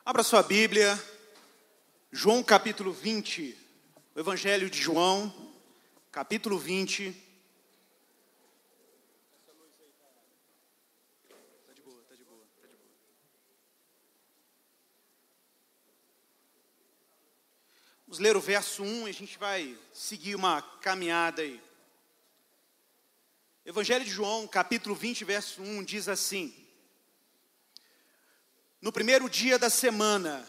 Abra sua Bíblia, João capítulo 20, o Evangelho de João, capítulo 20. Tá de boa. Vamos ler o verso 1 e a gente vai seguir uma caminhada aí. Evangelho de João, capítulo 20, verso 1, diz assim: No primeiro dia da semana,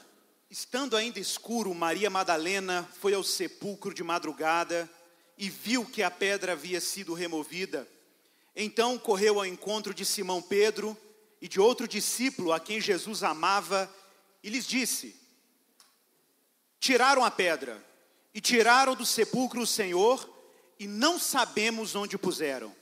estando ainda escuro, Maria Madalena foi ao sepulcro de madrugada e viu que a pedra havia sido removida. Então correu ao encontro de Simão Pedro e de outro discípulo a quem Jesus amava e lhes disse: Tiraram a pedra e tiraram do sepulcro o Senhor e não sabemos onde o puseram.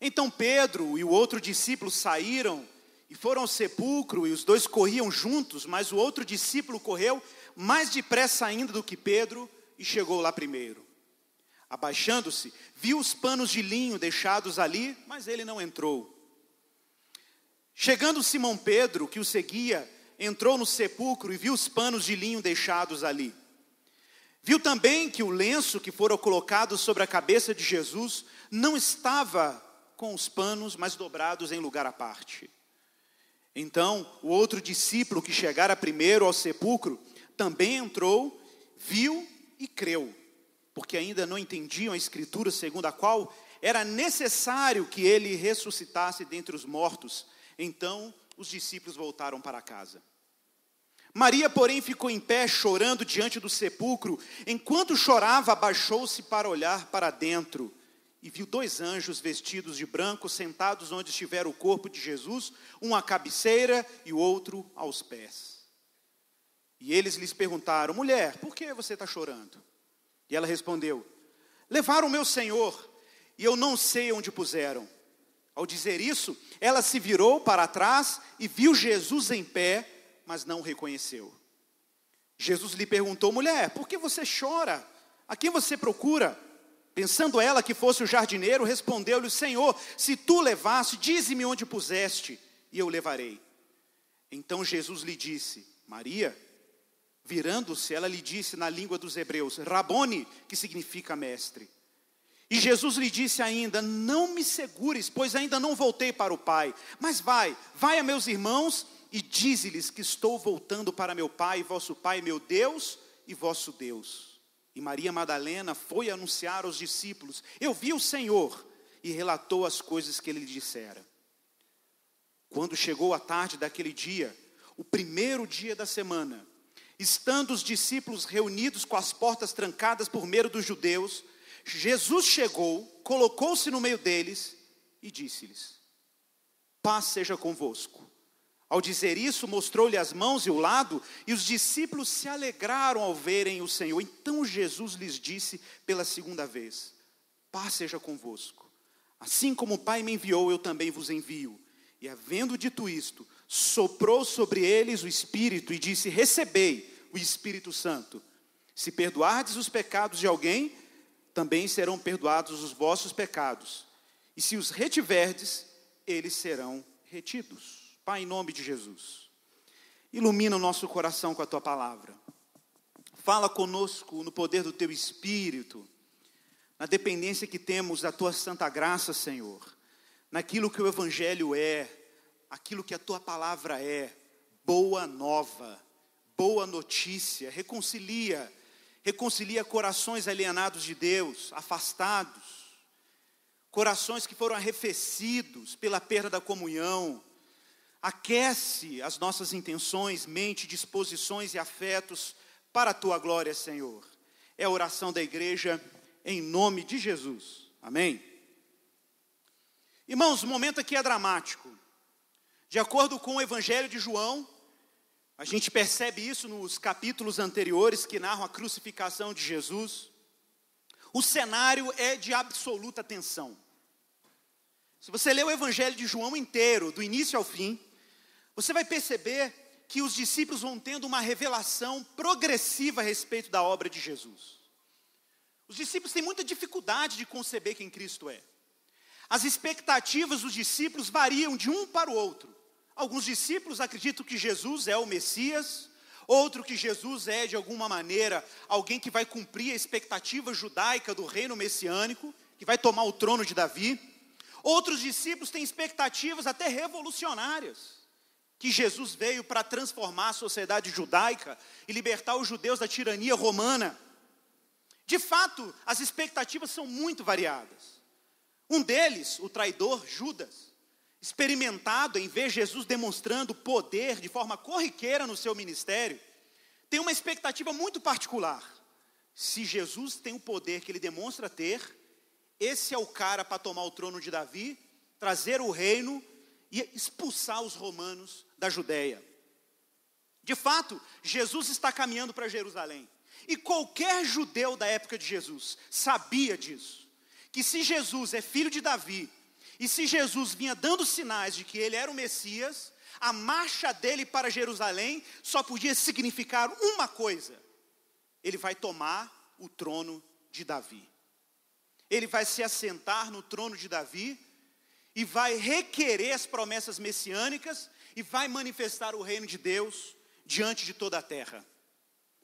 Então Pedro e o outro discípulo saíram e foram ao sepulcro, e os dois corriam juntos, mas o outro discípulo correu mais depressa ainda do que Pedro e chegou lá primeiro. Abaixando-se, viu os panos de linho deixados ali, mas ele não entrou. Chegando Simão Pedro, que o seguia, entrou no sepulcro e viu os panos de linho deixados ali. Viu também que o lenço que fora colocado sobre a cabeça de Jesus não estava com os panos, mas dobrados em lugar à parte. Então, o outro discípulo que chegara primeiro ao sepulcro, também entrou, viu e creu, porque ainda não entendiam a escritura segundo a qual era necessário que ele ressuscitasse dentre os mortos. Então, os discípulos voltaram para casa. Maria, porém, ficou em pé, chorando diante do sepulcro. Enquanto chorava, abaixou-se para olhar para dentro. E viu dois anjos vestidos de branco, sentados onde estivera o corpo de Jesus, um à cabeceira e o outro aos pés. E eles lhes perguntaram: Mulher, por que você está chorando? E ela respondeu: Levaram o meu Senhor, e eu não sei onde puseram. Ao dizer isso, ela se virou para trás e viu Jesus em pé, mas não o reconheceu. Jesus lhe perguntou: Mulher, por que você chora? A quem você procura? Pensando ela que fosse o jardineiro, respondeu-lhe: Senhor, se tu levaste, dize-me onde puseste, e eu levarei. Então Jesus lhe disse: Maria. Virando-se, ela lhe disse na língua dos hebreus: Rabone, que significa mestre. E Jesus lhe disse ainda: Não me segures, pois ainda não voltei para o Pai. Mas vai a meus irmãos e dize-lhes que estou voltando para meu Pai, vosso Pai, meu Deus e vosso Deus. E Maria Madalena foi anunciar aos discípulos: Eu vi o Senhor, e relatou as coisas que ele lhe dissera. Quando chegou a tarde daquele dia, o primeiro dia da semana, estando os discípulos reunidos com as portas trancadas por medo dos judeus, Jesus chegou, colocou-se no meio deles e disse-lhes: Paz seja convosco. Ao dizer isso, mostrou-lhe as mãos e o lado, e os discípulos se alegraram ao verem o Senhor. Então Jesus lhes disse pela segunda vez: Paz seja convosco. Assim como o Pai me enviou, eu também vos envio. E havendo dito isto, soprou sobre eles o Espírito e disse: Recebei o Espírito Santo. Se perdoardes os pecados de alguém, também serão perdoados os vossos pecados. E se os retiverdes, eles serão retidos. Pai, em nome de Jesus, ilumina o nosso coração com a Tua palavra. Fala conosco no poder do Teu Espírito, na dependência que temos da Tua santa graça, Senhor, naquilo que o Evangelho é, aquilo que a Tua palavra é, boa nova, boa notícia, reconcilia corações alienados de Deus, afastados, corações que foram arrefecidos pela perda da comunhão. Aquece as nossas intenções, mente, disposições e afetos para a Tua glória, Senhor. É a oração da igreja em nome de Jesus. Amém? Irmãos, o momento aqui é dramático. De acordo com o Evangelho de João, a gente percebe isso nos capítulos anteriores que narram a crucificação de Jesus. O cenário é de absoluta tensão. Se você ler o Evangelho de João inteiro, do início ao fim, você vai perceber que os discípulos vão tendo uma revelação progressiva a respeito da obra de Jesus. Os discípulos têm muita dificuldade de conceber quem Cristo é. As expectativas dos discípulos variam de um para o outro. Alguns discípulos acreditam que Jesus é o Messias, Outro que Jesus é, de alguma maneira, alguém que vai cumprir a expectativa judaica do reino messiânico, que vai tomar o trono de Davi. Outros discípulos têm expectativas até revolucionárias, que Jesus veio para transformar a sociedade judaica e libertar os judeus da tirania romana. De fato, as expectativas são muito variadas. Um deles, o traidor Judas, experimentado em ver Jesus demonstrando poder de forma corriqueira no seu ministério, tem uma expectativa muito particular. Se Jesus tem o poder que ele demonstra ter, esse é o cara para tomar o trono de Davi, trazer o reino e expulsar os romanos da Judéia. De fato, Jesus está caminhando para Jerusalém. E qualquer judeu da época de Jesus sabia disso. Que se Jesus é filho de Davi, e se Jesus vinha dando sinais de que ele era o Messias, a marcha dele para Jerusalém só podia significar uma coisa: ele vai tomar o trono de Davi. Ele vai se assentar no trono de Davi e vai requerer as promessas messiânicas e vai manifestar o reino de Deus diante de toda a terra.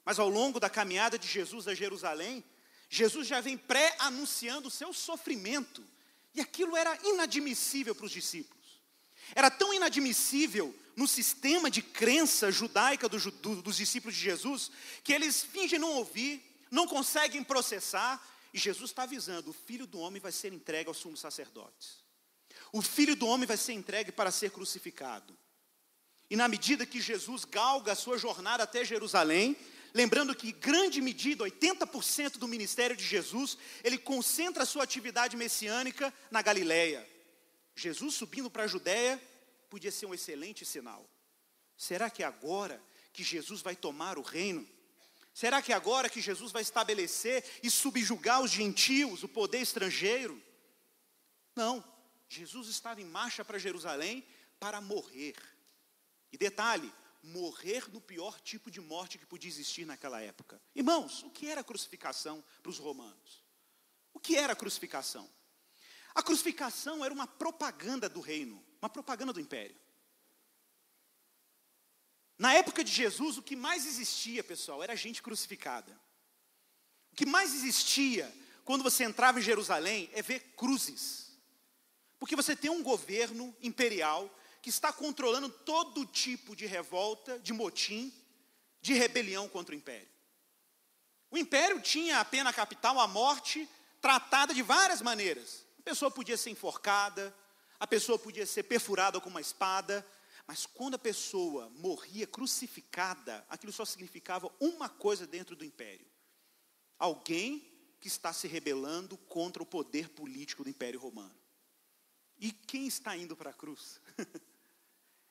Mas ao longo da caminhada de Jesus a Jerusalém, Jesus já vem pré-anunciando o seu sofrimento. E aquilo era inadmissível para os discípulos. Era tão inadmissível no sistema de crença judaica dos discípulos de Jesus, que eles fingem não ouvir, não conseguem processar. E Jesus está avisando: o Filho do Homem vai ser entregue aos sumos sacerdotes. O Filho do Homem vai ser entregue para ser crucificado. E na medida que Jesus galga a sua jornada até Jerusalém, lembrando que grande medida, 80% do ministério de Jesus, ele concentra a sua atividade messiânica na Galileia. Jesus subindo para a Judéia podia ser um excelente sinal. Será que é agora que Jesus vai tomar o reino? Será que é agora que Jesus vai estabelecer e subjugar os gentios, o poder estrangeiro? Não, Jesus estava em marcha para Jerusalém para morrer. E detalhe, morrer no pior tipo de morte que podia existir naquela época. Irmãos, o que era a crucificação para os romanos? O que era a crucificação? A crucificação era uma propaganda do reino, uma propaganda do império. Na época de Jesus, o que mais existia, pessoal, era gente crucificada. O que mais existia quando você entrava em Jerusalém é ver cruzes. Porque você tem um governo imperial que está controlando todo tipo de revolta, de motim, de rebelião contra o império. O império tinha a pena capital, a morte, tratada de várias maneiras. A pessoa podia ser enforcada, a pessoa podia ser perfurada com uma espada, mas quando a pessoa morria crucificada, aquilo só significava uma coisa dentro do império: alguém que está se rebelando contra o poder político do Império Romano. E quem está indo para a cruz?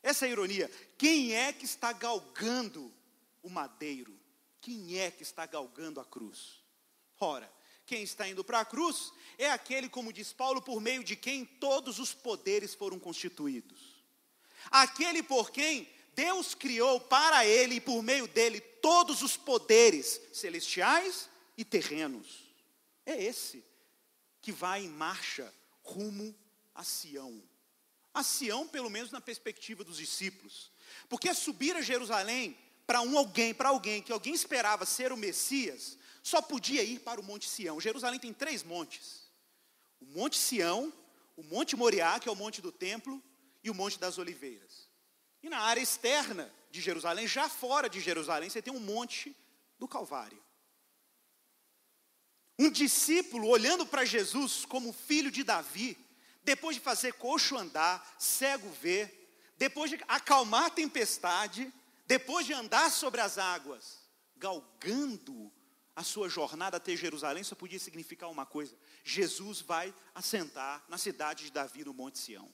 Essa é a ironia. Quem é que está galgando o madeiro? Quem é que está galgando a cruz? Ora, quem está indo para a cruz é aquele, como diz Paulo, por meio de quem todos os poderes foram constituídos. Aquele por quem Deus criou para ele e por meio dele todos os poderes celestiais e terrenos. É esse que vai em marcha rumo a Sião. A Sião, pelo menos na perspectiva dos discípulos. Porque subir a Jerusalém para alguém que alguém esperava ser o Messias, só podia ir para o Monte Sião. Jerusalém tem 3 montes: o Monte Sião, o Monte Moriá, que é o monte do templo, e o Monte das Oliveiras. E na área externa de Jerusalém, já fora de Jerusalém, você tem um Monte do Calvário. Um discípulo olhando para Jesus como filho de Davi, depois de fazer coxo andar, cego ver, depois de acalmar a tempestade, depois de andar sobre as águas, galgando a sua jornada até Jerusalém, só podia significar uma coisa: Jesus vai assentar na cidade de Davi, no Monte Sião.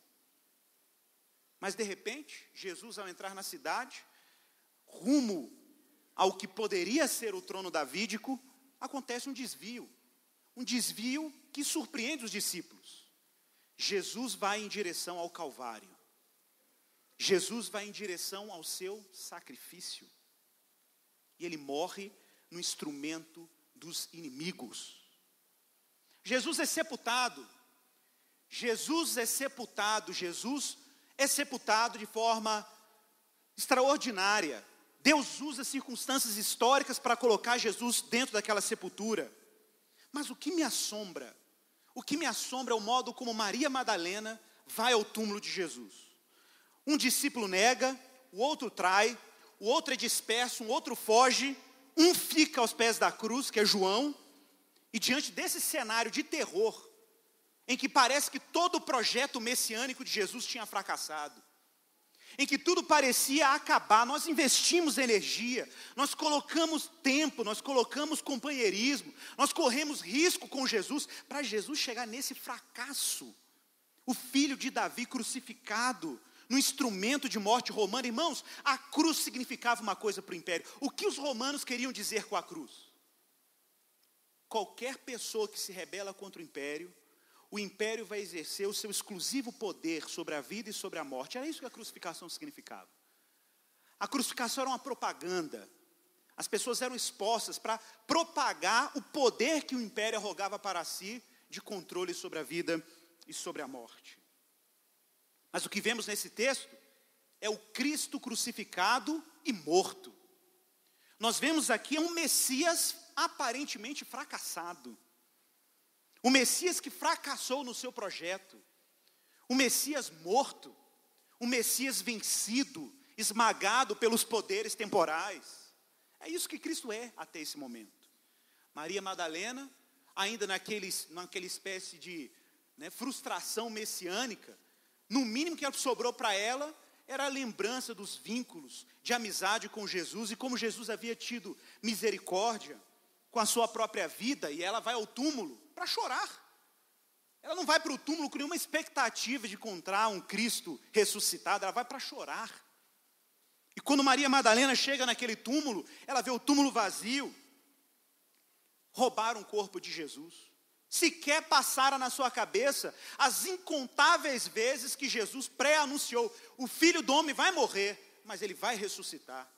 Mas de repente, Jesus, ao entrar na cidade, rumo ao que poderia ser o trono davídico, acontece um desvio que surpreende os discípulos. Jesus vai em direção ao Calvário. Jesus vai em direção ao seu sacrifício. E ele morre no instrumento dos inimigos. Jesus é sepultado. Jesus é sepultado de forma extraordinária, Deus usa circunstâncias históricas para colocar Jesus dentro daquela sepultura. Mas o que me assombra é o modo como Maria Madalena vai ao túmulo de Jesus. Um discípulo nega, o outro trai, o outro é disperso, um outro foge, um fica aos pés da cruz, que é João, e diante desse cenário de terror, em que parece que todo o projeto messiânico de Jesus tinha fracassado, em que tudo parecia acabar, nós investimos energia, nós colocamos tempo, nós colocamos companheirismo, nós corremos risco com Jesus, para Jesus chegar nesse fracasso. O filho de Davi crucificado, no instrumento de morte romana. Irmãos, a cruz significava uma coisa para o império. O que os romanos queriam dizer com a cruz? Qualquer pessoa que se rebela contra o império vai exercer o seu exclusivo poder sobre a vida e sobre a morte. Era isso que a crucificação significava. A crucificação era uma propaganda. As pessoas eram expostas para propagar o poder que o império arrogava para si, de controle sobre a vida e sobre a morte. Mas o que vemos nesse texto é o Cristo crucificado e morto. Nós vemos aqui um Messias aparentemente fracassado. O Messias que fracassou no seu projeto. O Messias morto. O Messias vencido, esmagado pelos poderes temporais. É isso que Cristo é até esse momento. Maria Madalena, ainda naquela espécie de frustração messiânica, no mínimo que sobrou para ela era a lembrança dos vínculos de amizade com Jesus e como Jesus havia tido misericórdia com a sua própria vida, e ela vai ao túmulo para chorar. Ela não vai para o túmulo com nenhuma expectativa de encontrar um Cristo ressuscitado, ela vai para chorar. E quando Maria Madalena chega naquele túmulo, ela vê o túmulo vazio. Roubaram o corpo de Jesus. Sequer passaram na sua cabeça as incontáveis vezes que Jesus pré-anunciou: o Filho do Homem vai morrer, mas ele vai ressuscitar.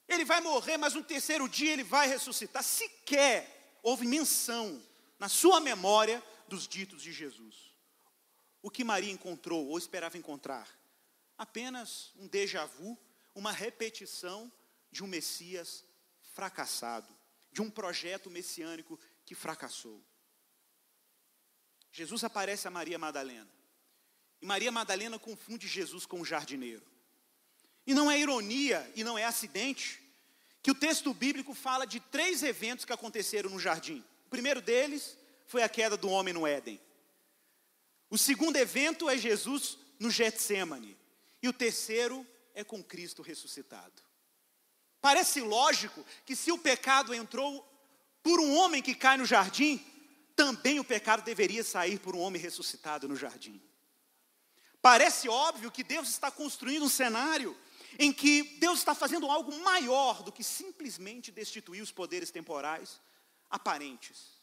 Ele vai morrer, mas no terceiro dia ele vai ressuscitar. Sequer houve menção na sua memória dos ditos de Jesus. O que Maria encontrou ou esperava encontrar? Apenas um déjà vu, uma repetição de um Messias fracassado, de um projeto messiânico que fracassou. Jesus aparece a Maria Madalena. E Maria Madalena confunde Jesus com o jardineiro. E não é ironia e não é acidente que o texto bíblico fala de 3 eventos que aconteceram no jardim. O primeiro deles foi a queda do homem no Éden. O segundo evento é Jesus no Getsêmani. E o terceiro é com Cristo ressuscitado. Parece lógico que se o pecado entrou por um homem que cai no jardim, também o pecado deveria sair por um homem ressuscitado no jardim. Parece óbvio que Deus está construindo um cenário em que Deus está fazendo algo maior do que simplesmente destituir os poderes temporais aparentes.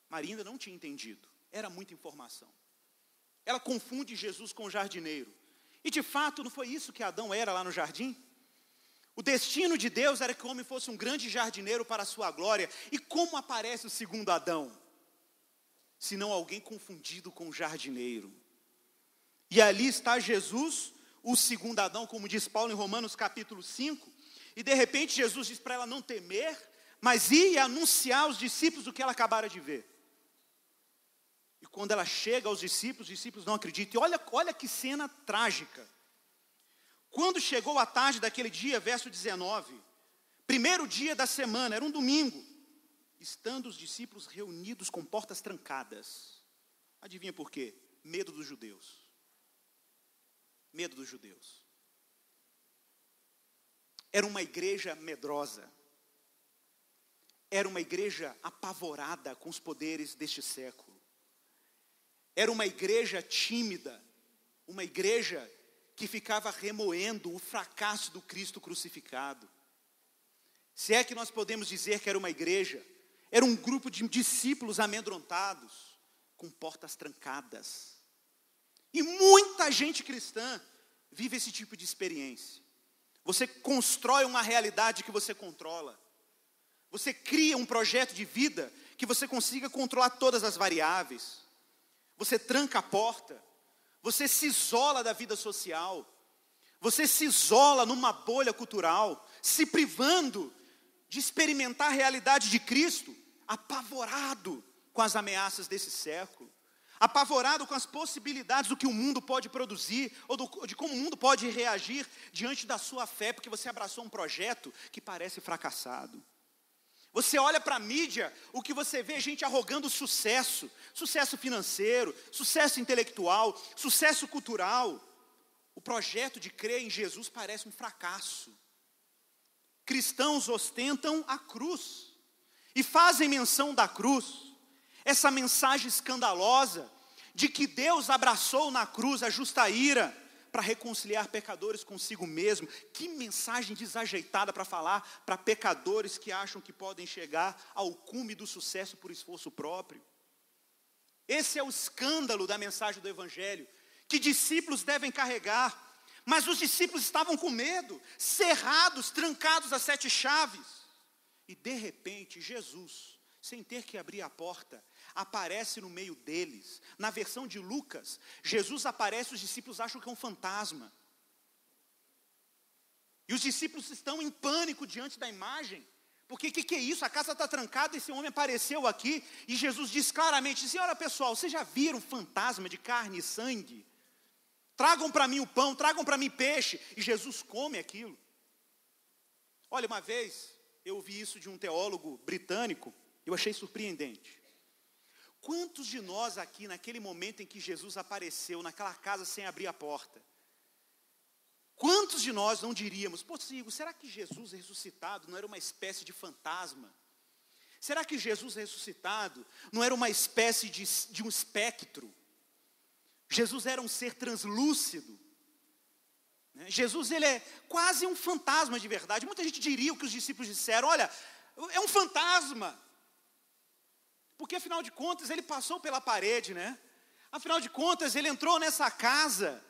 Maria ainda não tinha entendido, era muita informação. Ela confunde Jesus com o jardineiro. E de fato não foi isso que Adão era lá no jardim? O destino de Deus era que o homem fosse um grande jardineiro para a sua glória. E como aparece o segundo Adão? Senão alguém confundido com o jardineiro. E ali está Jesus, o segundo Adão, como diz Paulo em Romanos capítulo 5. E de repente Jesus diz para ela não temer, mas ir e anunciar aos discípulos o que ela acabara de ver. E quando ela chega aos discípulos, os discípulos não acreditam. E olha que cena trágica. Quando chegou a tarde daquele dia, verso 19, primeiro dia da semana, era um domingo, estando os discípulos reunidos com portas trancadas. Adivinha por quê? Medo dos judeus. Medo dos judeus. Era uma igreja medrosa. Era uma igreja apavorada com os poderes deste século. Era uma igreja tímida, uma igreja que ficava remoendo o fracasso do Cristo crucificado. Se é que nós podemos dizer que era uma igreja, era um grupo de discípulos amedrontados, com portas trancadas. E muita gente cristã vive esse tipo de experiência. Você constrói uma realidade que você controla. Você cria um projeto de vida que você consiga controlar todas as variáveis. Você tranca a porta. Você se isola da vida social. Você se isola numa bolha cultural, se privando de experimentar a realidade de Cristo, apavorado com as ameaças desse século, apavorado com as possibilidades do que o mundo pode produzir, ou de como o mundo pode reagir diante da sua fé, porque você abraçou um projeto que parece fracassado. Você olha para a mídia, o que você vê é gente arrogando sucesso, sucesso financeiro, sucesso intelectual, sucesso cultural. O projeto de crer em Jesus parece um fracasso. Cristãos ostentam a cruz e fazem menção da cruz. Essa mensagem escandalosa de que Deus abraçou na cruz a justa ira para reconciliar pecadores consigo mesmo. Que mensagem desajeitada para falar para pecadores que acham que podem chegar ao cume do sucesso por esforço próprio. Esse é o escândalo da mensagem do Evangelho, que discípulos devem carregar. Mas os discípulos estavam com medo, cerrados, trancados a 7 chaves. E de repente Jesus, sem ter que abrir a porta, aparece no meio deles. Na versão de Lucas, Jesus aparece, os discípulos acham que é um fantasma. E os discípulos estão em pânico diante da imagem. Porque o que é isso? A casa está trancada, esse homem apareceu aqui. E Jesus diz claramente, assim, olha pessoal, vocês já viram fantasma de carne e sangue? Tragam para mim o pão, tragam para mim peixe. E Jesus come aquilo. Olha, uma vez eu ouvi isso de um teólogo britânico, eu achei surpreendente. Quantos de nós aqui, naquele momento em que Jesus apareceu, naquela casa sem abrir a porta, quantos de nós não diríamos, pô, Sigo, será que Jesus ressuscitado não era uma espécie de fantasma? Será que Jesus ressuscitado não era uma espécie de um espectro? Jesus era um ser translúcido. Jesus, ele é quase um fantasma de verdade. Muita gente diria o que os discípulos disseram, olha, é um fantasma. Porque afinal de contas ele passou pela parede, né? Afinal de contas ele entrou nessa casa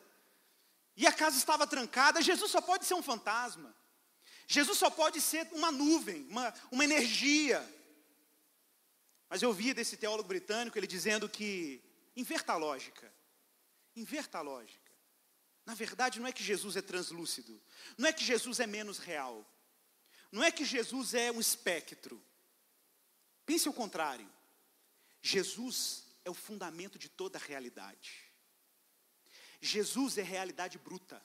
e a casa estava trancada. Jesus só pode ser um fantasma. Jesus só pode ser uma nuvem, uma energia. Mas eu ouvi desse teólogo britânico ele dizendo que inverta a lógica. Inverta a lógica. Na verdade, não é que Jesus é translúcido. Não é que Jesus é menos real. Não é que Jesus é um espectro. Pense ao contrário. Jesus é o fundamento de toda a realidade. Jesus é realidade bruta.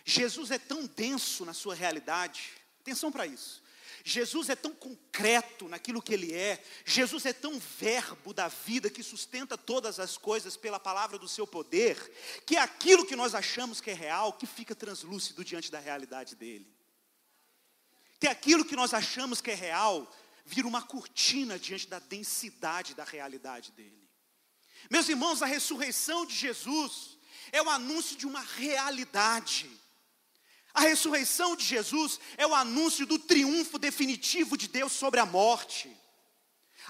Jesus é tão denso na sua realidade. Atenção para isso. Jesus é tão concreto naquilo que Ele é. Jesus é tão verbo da vida que sustenta todas as coisas pela palavra do seu poder, que aquilo que nós achamos que é real, que fica translúcido diante da realidade dEle. Que aquilo que nós achamos que é real, vira uma cortina diante da densidade da realidade dEle. Meus irmãos, a ressurreição de Jesus é o anúncio de uma realidade. A ressurreição de Jesus é o anúncio do triunfo definitivo de Deus sobre a morte.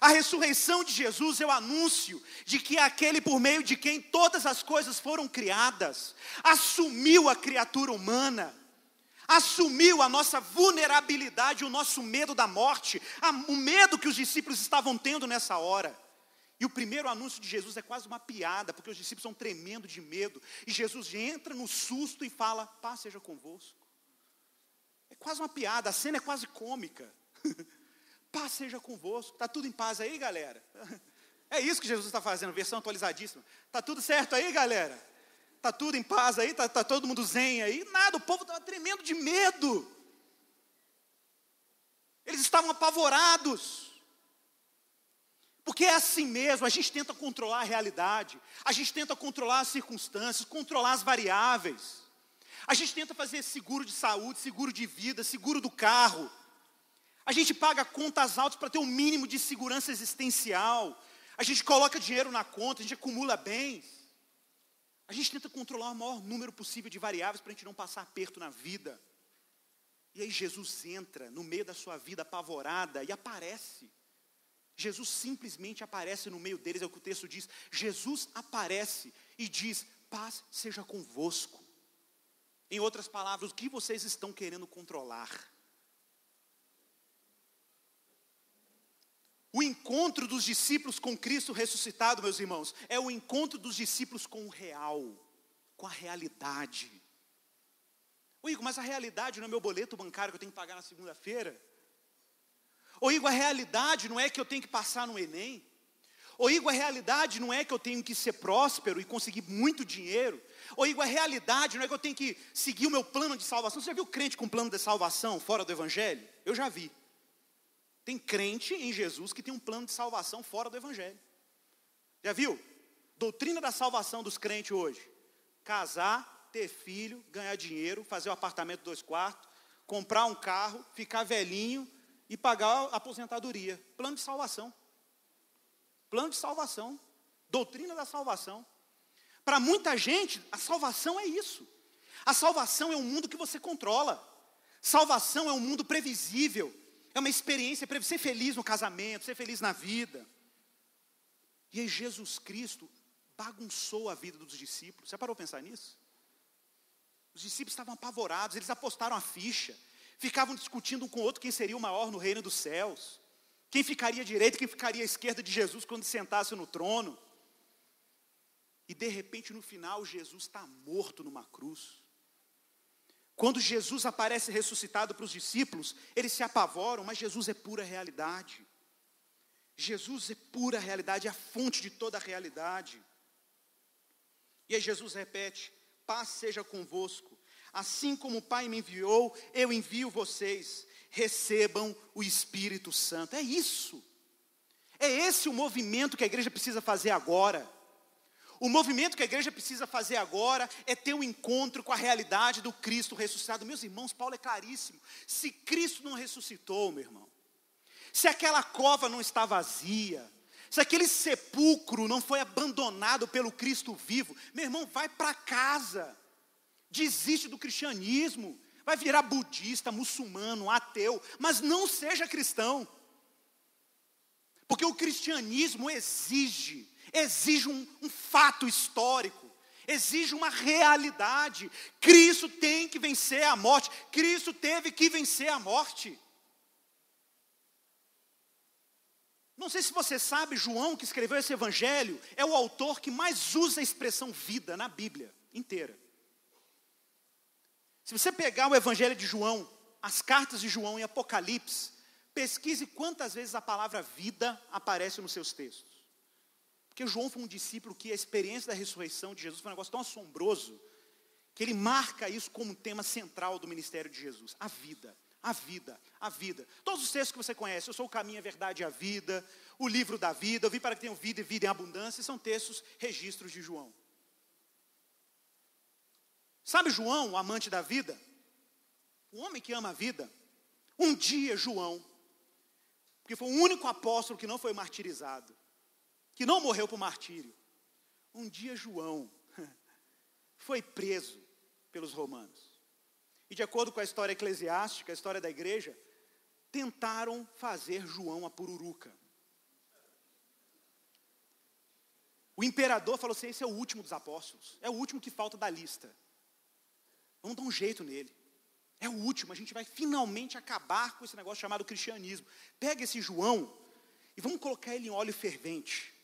A ressurreição de Jesus é o anúncio de que aquele por meio de quem todas as coisas foram criadas, assumiu a criatura humana, assumiu a nossa vulnerabilidade, o nosso medo da morte, o medo que os discípulos estavam tendo nessa hora. E o primeiro anúncio de Jesus é quase uma piada, porque os discípulos estão tremendo de medo. E Jesus entra no susto e fala, paz seja convosco. É quase uma piada, a cena é quase cômica. Paz seja convosco. Está tudo em paz aí, galera? É isso que Jesus está fazendo, versão atualizadíssima. Está tudo certo aí, galera? Está tudo em paz aí? Está todo mundo zen aí? Nada, o povo estava tremendo de medo. Eles estavam apavorados. Porque é assim mesmo, a gente tenta controlar a realidade, a gente tenta controlar as circunstâncias, controlar as variáveis. A gente tenta fazer seguro de saúde, seguro de vida, seguro do carro. A gente paga contas altas para ter um mínimo de segurança existencial. A gente coloca dinheiro na conta, a gente acumula bens. A gente tenta controlar o maior número possível de variáveis para a gente não passar aperto na vida. E aí Jesus entra no meio da sua vida apavorada e aparece. Jesus simplesmente aparece no meio deles, é o que o texto diz. Jesus aparece e diz, paz seja convosco. Em outras palavras, o que vocês estão querendo controlar? O encontro dos discípulos com Cristo ressuscitado, meus irmãos, é o encontro dos discípulos com o real, com a realidade. Ô Igor, mas a realidade não é meu boleto bancário que eu tenho que pagar na segunda-feira? Ô Igor, a realidade não é que eu tenho que passar no Enem? Ô Igor, a realidade não é que eu tenho que ser próspero e conseguir muito dinheiro? Ô Igor, a realidade não é que eu tenho que seguir o meu plano de salvação? Você já viu crente com plano de salvação fora do Evangelho? Eu já vi. Tem crente em Jesus que tem um plano de salvação fora do Evangelho. Já viu? Doutrina da salvação dos crentes hoje: casar, ter filho, ganhar dinheiro, fazer um apartamento 2 quartos, comprar um carro, ficar velhinho e pagar a aposentadoria. Plano de salvação. Plano de salvação. Doutrina da salvação. Para muita gente, a salvação é isso. A salvação é um mundo que você controla. Salvação é um mundo previsível. É uma experiência para ser feliz no casamento, ser feliz na vida. E aí Jesus Cristo bagunçou a vida dos discípulos. Você parou para pensar nisso? Os discípulos estavam apavorados, eles apostaram a ficha. Ficavam discutindo um com o outro quem seria o maior no reino dos céus. Quem ficaria à direita, quem ficaria à esquerda de Jesus quando sentasse no trono. E de repente no final Jesus está morto numa cruz. Quando Jesus aparece ressuscitado para os discípulos, eles se apavoram, mas Jesus é pura realidade. Jesus é pura realidade, é a fonte de toda a realidade. E aí Jesus repete: paz seja convosco. Assim como o Pai me enviou, eu envio vocês. Recebam o Espírito Santo. É isso. É esse o movimento que a igreja precisa fazer agora. O movimento que a igreja precisa fazer agora é ter um encontro com a realidade do Cristo ressuscitado. Meus irmãos, Paulo é claríssimo. Se Cristo não ressuscitou, meu irmão, se aquela cova não está vazia, se aquele sepulcro não foi abandonado pelo Cristo vivo, meu irmão, vai para casa. Desiste do cristianismo. Vai virar budista, muçulmano, ateu, mas não seja cristão. Porque o cristianismo exige um fato histórico, exige uma realidade. Cristo tem que vencer a morte. Cristo teve que vencer a morte. Não sei se você sabe, João, que escreveu esse evangelho, é o autor que mais usa a expressão vida na Bíblia inteira. Se você pegar o evangelho de João, as cartas de João e Apocalipse, pesquise quantas vezes a palavra vida aparece nos seus textos. Porque João foi um discípulo que a experiência da ressurreição de Jesus foi um negócio tão assombroso, que ele marca isso como um tema central do ministério de Jesus. A vida, a vida, a vida. Todos os textos que você conhece: eu sou o caminho, a verdade e a vida, o livro da vida, eu vim para que tenham vida e vida em abundância, são textos, registros de João. Sabe João, o amante da vida? O homem que ama a vida. Um dia João, porque foi o único apóstolo que não foi martirizado, que não morreu por martírio. Um dia João foi preso pelos romanos. E de acordo com a história eclesiástica, a história da igreja, tentaram fazer João a pururuca. O imperador falou assim: esse é o último dos apóstolos, é o último que falta da lista. Vamos dar um jeito nele. É o último, a gente vai finalmente acabar com esse negócio chamado cristianismo. Pega esse João e vamos colocar ele em óleo fervente.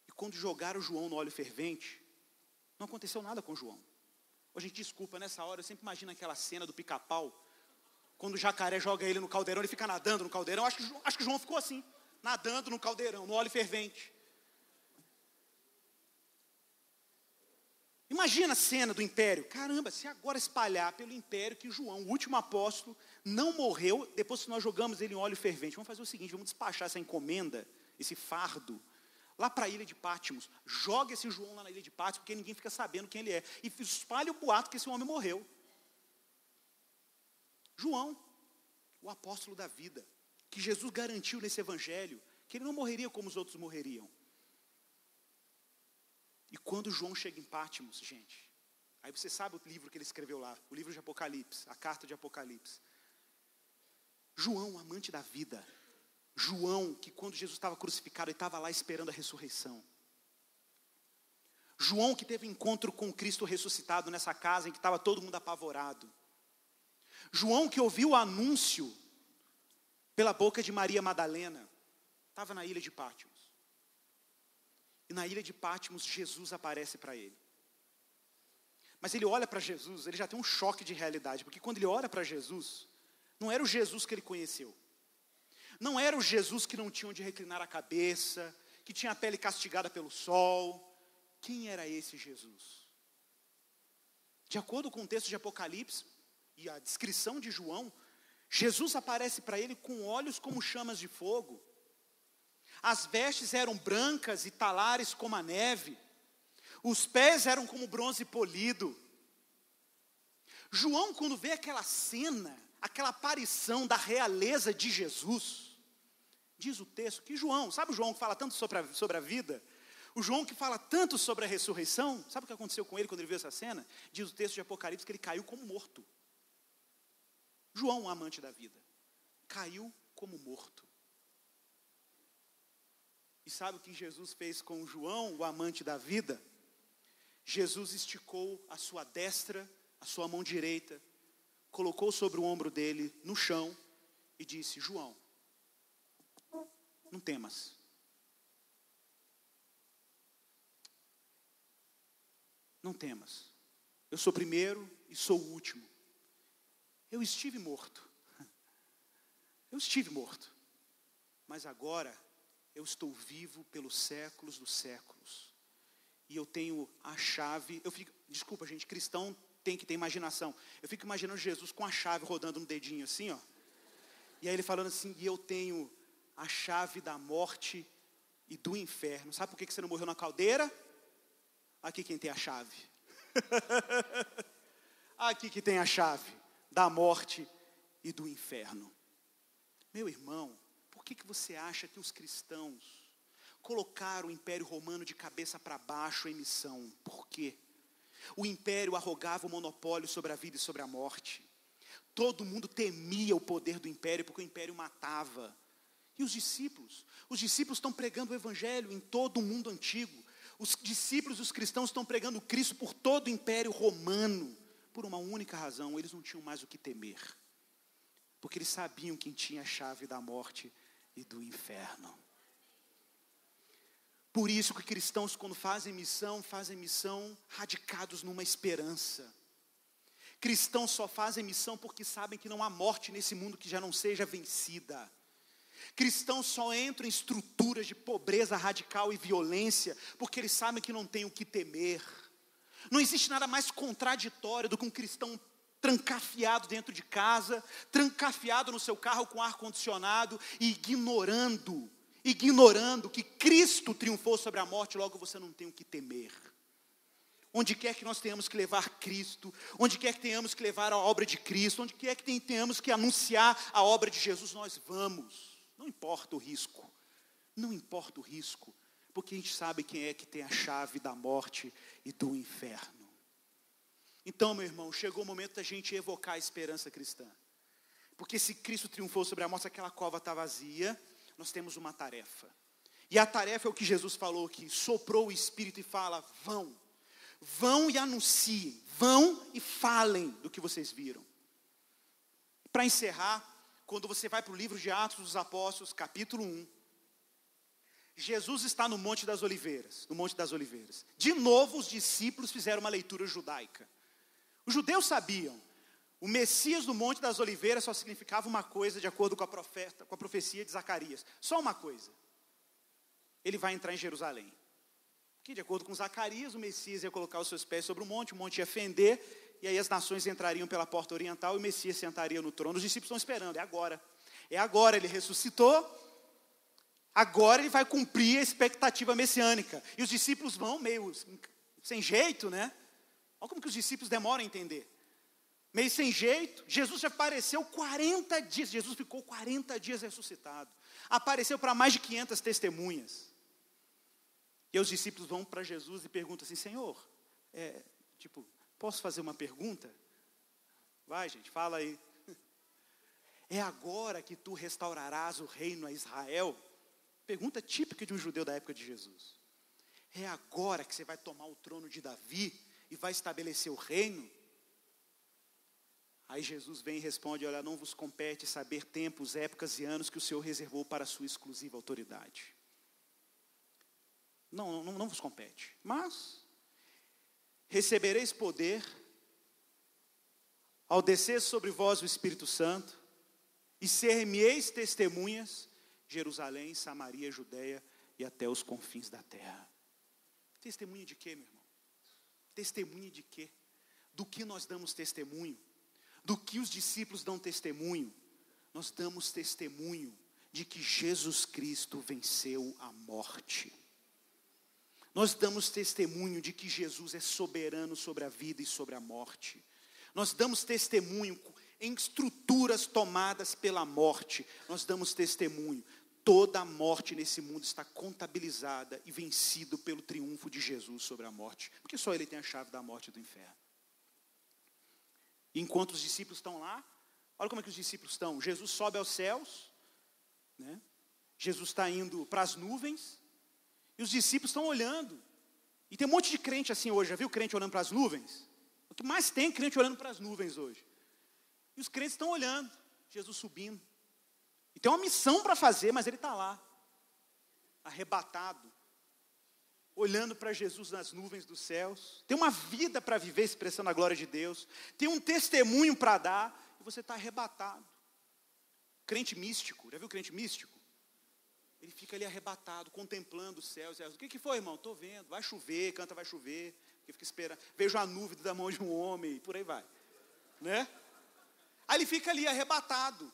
E quando jogaram o João no óleo fervente, não aconteceu nada com o João. Hoje, gente, desculpa, nessa hora eu sempre imagino aquela cena do pica-pau, quando o jacaré joga ele no caldeirão, ele fica nadando no caldeirão. Acho que o João ficou assim, nadando no caldeirão, no óleo fervente. Imagina a cena do império. Caramba, se agora espalhar pelo império que João, o último apóstolo, não morreu, depois que nós jogamos ele em óleo fervente. Vamos fazer o seguinte, vamos despachar essa encomenda, esse fardo, lá para a ilha de Patmos. Joga esse João lá na ilha de Patmos, porque ninguém fica sabendo quem ele é. E espalha o boato que esse homem morreu. João, o apóstolo da vida, que Jesus garantiu nesse evangelho, que ele não morreria como os outros morreriam. E quando João chega em Patmos, gente, aí você sabe o livro que ele escreveu lá, o livro de Apocalipse, a carta de Apocalipse. João, amante da vida. João, que quando Jesus estava crucificado, ele estava lá esperando a ressurreição. João, que teve encontro com Cristo ressuscitado nessa casa em que estava todo mundo apavorado. João, que ouviu o anúncio pela boca de Maria Madalena, estava na ilha de Patmos. E na ilha de Patmos, Jesus aparece para ele. Mas ele olha para Jesus, ele já tem um choque de realidade, porque quando ele olha para Jesus, não era o Jesus que ele conheceu. Não era o Jesus que não tinha onde reclinar a cabeça, que tinha a pele castigada pelo sol. Quem era esse Jesus? De acordo com o texto de Apocalipse e a descrição de João, Jesus aparece para ele com olhos como chamas de fogo. As vestes eram brancas e talares como a neve. Os pés eram como bronze polido. João, quando vê aquela cena, aquela aparição da realeza de Jesus, diz o texto que João, sabe o João que fala tanto sobre a vida? O João que fala tanto sobre a ressurreição, sabe o que aconteceu com ele quando ele viu essa cena? Diz o texto de Apocalipse que ele caiu como morto. João, o amante da vida, caiu como morto. E sabe o que Jesus fez com João, o amante da vida? Jesus esticou a sua destra, a sua mão direita, colocou sobre o ombro dele no chão e disse: João, não temas. Não temas. Eu sou o primeiro e sou o último. Eu estive morto. Eu estive morto. Mas agora eu estou vivo pelos séculos dos séculos. E eu tenho a chave. Desculpa, gente, cristão tem que ter imaginação. Eu fico imaginando Jesus com a chave rodando no dedinho assim, ó. E aí ele falando assim: e eu tenho a chave da morte e do inferno. Sabe por que você não morreu na caldeira? Aqui quem tem a chave. Aqui que tem a chave da morte e do inferno. Meu irmão, por que você acha que os cristãos colocaram o Império Romano de cabeça para baixo em missão? Por quê? O império arrogava o monopólio sobre a vida e sobre a morte. Todo mundo temia o poder do império, porque o império matava. E os discípulos estão pregando o evangelho em todo o mundo antigo. Os discípulos, os cristãos estão pregando Cristo por todo o Império Romano. Por uma única razão: eles não tinham mais o que temer. Porque eles sabiam quem tinha a chave da morte e do inferno. Por isso que cristãos, quando fazem missão radicados numa esperança. Cristãos só fazem missão porque sabem que não há morte nesse mundo que já não seja vencida. Cristãos só entram em estruturas de pobreza radical e violência porque eles sabem que não tem o que temer. Não existe nada mais contraditório do que um cristão trancafiado dentro de casa, trancafiado no seu carro com ar-condicionado e ignorando que Cristo triunfou sobre a morte, logo você não tem o que temer. Onde quer que nós tenhamos que levar Cristo, onde quer que tenhamos que levar a obra de Cristo, onde quer que tenhamos que anunciar a obra de Jesus, nós vamos. Não importa o risco, porque a gente sabe quem é que tem a chave da morte e do inferno. Então, meu irmão, chegou o momento da gente evocar a esperança cristã. Porque se Cristo triunfou sobre a morte, aquela cova está vazia, nós temos uma tarefa. E a tarefa é o que Jesus falou, que soprou o Espírito e fala: vão e anunciem, vão e falem do que vocês viram. Para encerrar, quando você vai para o livro de Atos dos Apóstolos, capítulo 1, Jesus está no Monte das Oliveiras. De novo, os discípulos fizeram uma leitura judaica. Os judeus sabiam, o Messias do Monte das Oliveiras só significava uma coisa, de acordo com a profecia de Zacarias. Só uma coisa: ele vai entrar em Jerusalém. Que de acordo com Zacarias, o Messias ia colocar os seus pés sobre o monte ia fender, e aí as nações entrariam pela porta oriental e o Messias sentaria no trono. Os discípulos estão esperando, é agora, ele ressuscitou, agora ele vai cumprir a expectativa messiânica. E os discípulos vão meio sem jeito, né? Olha como que os discípulos demoram a entender. Meio sem jeito. Jesus já apareceu 40 dias, Jesus ficou 40 dias ressuscitado. Apareceu para mais de 500 testemunhas. E os discípulos vão para Jesus e perguntam assim: Senhor, posso fazer uma pergunta? Vai, gente, fala aí. É agora que tu restaurarás o reino a Israel? Pergunta típica de um judeu da época de Jesus. É agora que você vai tomar o trono de Davi e vai estabelecer o reino? Aí Jesus vem e responde: olha, não vos compete saber tempos, épocas e anos que o Senhor reservou para a sua exclusiva autoridade. Não vos compete. Mas recebereis poder ao descer sobre vós o Espírito Santo, e ser-me-eis testemunhas, Jerusalém, Samaria, Judeia e até os confins da terra. Testemunha de quê, meu irmão? Testemunha de quê? Do que nós damos testemunho? Do que os discípulos dão testemunho? Nós damos testemunho de que Jesus Cristo venceu a morte. Nós damos testemunho de que Jesus é soberano sobre a vida e sobre a morte. Nós damos testemunho em estruturas tomadas pela morte. Nós damos testemunho. Toda a morte nesse mundo está contabilizada e vencida pelo triunfo de Jesus sobre a morte. Porque só Ele tem a chave da morte e do inferno. E enquanto os discípulos estão lá, olha como é que os discípulos estão. Jesus sobe aos céus, né? Jesus está indo para as nuvens, e os discípulos estão olhando. E tem um monte de crente assim hoje. Já viu crente olhando para as nuvens? O que mais tem crente olhando para as nuvens hoje. E os crentes estão olhando, Jesus subindo. E tem uma missão para fazer, mas ele está lá, arrebatado, olhando para Jesus nas nuvens dos céus. Tem uma vida para viver expressando a glória de Deus. Tem um testemunho para dar, e você está arrebatado. Crente místico, já viu crente místico? Ele fica ali arrebatado, contemplando os céus. O que foi, irmão? Estou vendo, vai chover, canta vai chover. Ele fica esperando, vejo a nuvem da mão de um homem, e por aí vai. Né? Aí ele fica ali arrebatado.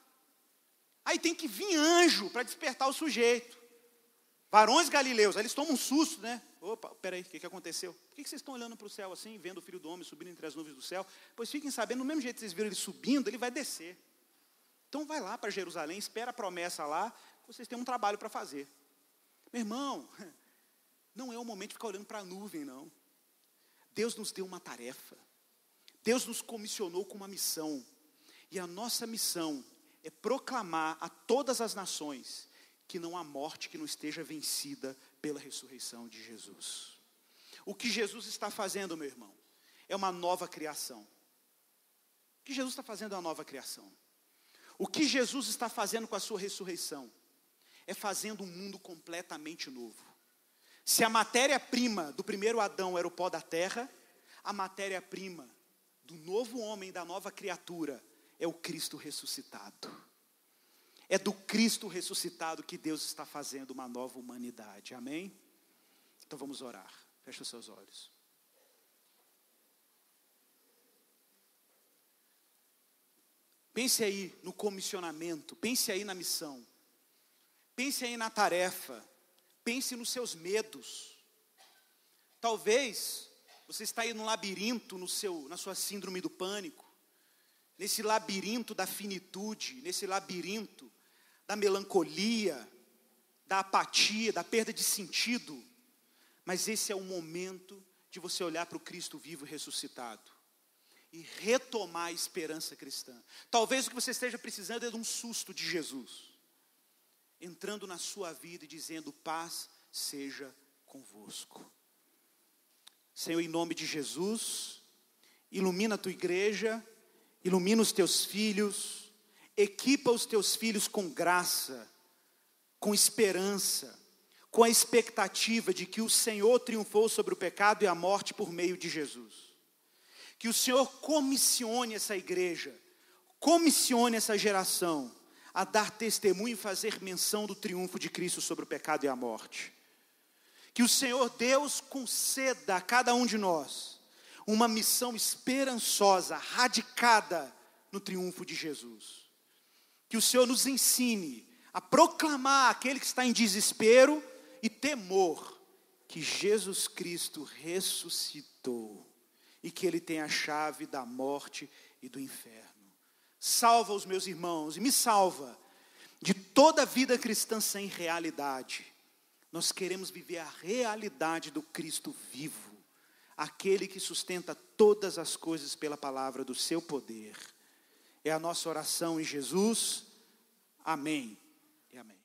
Aí tem que vir anjo para despertar o sujeito. Varões galileus, aí eles tomam um susto, né? Opa, peraí, o que aconteceu? Por que vocês estão olhando para o céu assim, vendo o Filho do Homem subindo entre as nuvens do céu? Pois fiquem sabendo, do mesmo jeito que vocês viram ele subindo, ele vai descer. Então vai lá para Jerusalém, espera a promessa lá, vocês têm um trabalho para fazer. Meu irmão, não é o momento de ficar olhando para a nuvem, não. Deus nos deu uma tarefa. Deus nos comissionou com uma missão. E a nossa missão é proclamar a todas as nações que não há morte que não esteja vencida pela ressurreição de Jesus. O que Jesus está fazendo, meu irmão, é uma nova criação. O que Jesus está fazendo é uma nova criação. O que Jesus está fazendo com a sua ressurreição é fazendo um mundo completamente novo. Se a matéria-prima do primeiro Adão era o pó da terra, a matéria-prima do novo homem, da nova criatura, é o Cristo ressuscitado. É do Cristo ressuscitado que Deus está fazendo uma nova humanidade. Amém? Então vamos orar. Feche os seus olhos. Pense aí no comissionamento. Pense aí na missão. Pense aí na tarefa. Pense nos seus medos. Talvez você está aí no labirinto, na sua síndrome do pânico. Nesse labirinto da finitude, nesse labirinto da melancolia, da apatia, da perda de sentido. Mas esse é o momento de você olhar para o Cristo vivo e ressuscitado e retomar a esperança cristã. Talvez o que você esteja precisando é de um susto de Jesus, entrando na sua vida e dizendo: paz seja convosco. Senhor, em nome de Jesus, ilumina a tua igreja, ilumina os teus filhos, equipa os teus filhos com graça, com esperança, com a expectativa de que o Senhor triunfou sobre o pecado e a morte por meio de Jesus. Que o Senhor comissione essa igreja, comissione essa geração a dar testemunho e fazer menção do triunfo de Cristo sobre o pecado e a morte. Que o Senhor Deus conceda a cada um de nós uma missão esperançosa, radicada no triunfo de Jesus. Que o Senhor nos ensine a proclamar aquele que está em desespero e temor, que Jesus Cristo ressuscitou e que Ele tem a chave da morte e do inferno. Salva os meus irmãos e me salva de toda a vida cristã sem realidade. Nós queremos viver a realidade do Cristo vivo, aquele que sustenta todas as coisas pela palavra do seu poder. É a nossa oração em Jesus. Amém e amém.